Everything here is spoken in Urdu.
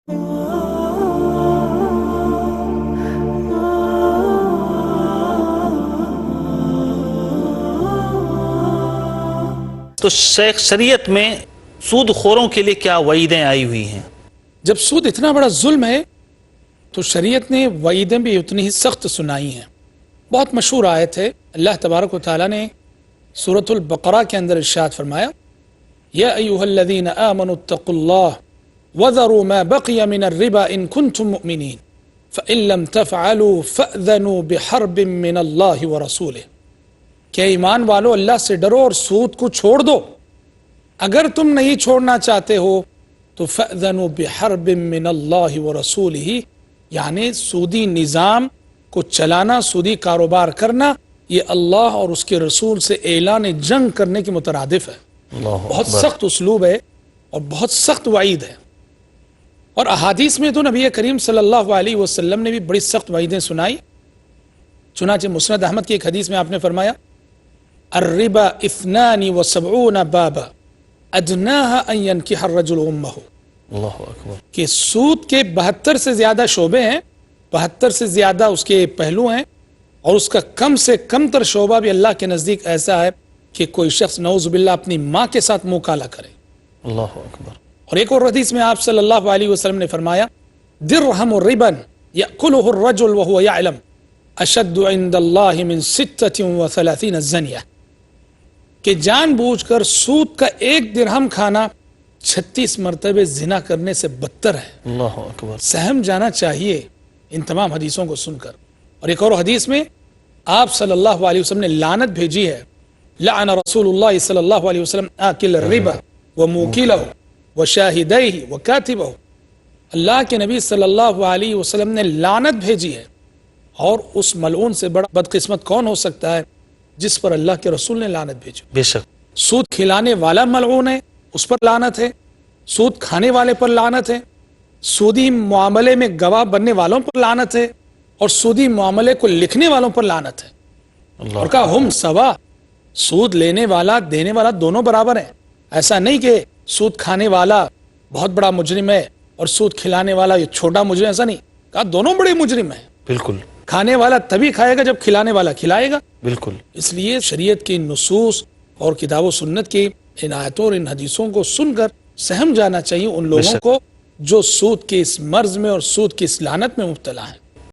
تو شیخ شریعت میں سود خوروں کے لیے کیا وعیدیں آئی ہوئی ہیں؟ جب سود اتنا بڑا ظلم ہے تو شریعت نے وعیدیں بھی اتنی ہی سخت سنائی ہیں. بہت مشہور آیت ہے، اللہ تبارک و تعالیٰ نے سورۃ البقرہ کے اندر ارشاد فرمایا، یا ایھا الذین آمنوا اتقوا اللہ وذروا ما بقی من الربا ان کنتم مؤمنین فإن لم تفعلوا فأذنوا بحرب من اللہ ورسولہ. کہ ایمان والو اللہ سے ڈرو اور سود کو چھوڑ دو، اگر تم نہیں چھوڑنا چاہتے ہو تو فأذنوا بحرب من اللہ ورسولہ، یعنی سودی نظام کو چلانا، سودی کاروبار کرنا، یہ اللہ اور اس کے رسول سے اعلان جنگ کرنے کے مترادف ہے. بہت سخت اسلوب ہے اور بہت سخت وعید ہے. اور احادیث میں تو نبی کریم صلی اللہ علیہ وسلم نے بھی بڑی سخت وعیدیں سنائی. چنانچہ مسند احمد کی ایک حدیث میں آپ نے فرمایا، الربا 72 بابا ادناها ان ينكح الرجل امه. اللہ اکبر. کہ سود کے 72 سے زیادہ شعبے ہیں، 72 سے زیادہ اس کے پہلو ہیں، اور اس کا کم سے کم تر شعبہ بھی اللہ کے نزدیک ایسا ہے کہ کوئی شخص نعوذ باللہ اپنی ماں کے ساتھ منہ کالا کرے. اللہ اکبر. اور ایک اور حدیث میں آپ صلی اللہ علیہ وسلم نے فرمایا، درہم ربا یأکلہ الرجل وهو یعلم اشد عند اللہ من 36 زنیہ. کہ جان بوجھ کر سود کا ایک درہم کھانا 36 مرتبہ زنا کرنے سے بدتر ہے. اللہ اکبر. سہم جانا چاہیے ان تمام حدیثوں کو سن کر. اور ایک اور حدیث میں آپ صلی اللہ علیہ وسلم نے لعنت بھیجی ہے، لعن رسول اللہ صلی اللہ علیہ وسلم آکل الربا وموکلہ وشاہدیہ وکاتبہ. اللہ کے نبی صلی اللہ علیہ وسلم نے لعنت بھیجی ہے، اور اس ملعون سے بڑا بدقسمت کون ہو سکتا ہے جس پر اللہ کے رسول نے لعنت بھیجی. بے شک. سود کھلانے والا ملعون ہے، اس پر لعنت ہے. سود کھانے والے پر لعنت ہے. سودی معاملے میں گواہ بننے والوں پر لعنت ہے، اور سودی معاملے کو لکھنے والوں پر لعنت ہے. اور کہا ہم سوا، سود لینے والا دینے والا دونوں برابر ہیں. ایسا نہیں کہ سود کھانے والا بہت بڑا مجرم ہے اور سود کھلانے والا یہ چھوٹا مجرم، ایسا نہیں. کہا دونوں بڑے مجرم ہیں. بالکل. کھانے والا تبھی کھائے گا جب کھلانے والا کھلائے گا. بالکل. اس لیے شریعت کی نصوص اور کتاب و سنت کی ان آیتوں اور ان حدیثوں کو سن کر سہم جانا چاہیے ان لوگوں کو جو سود کے اس مرض میں اور سود کی اس لعنت میں مبتلا ہیں.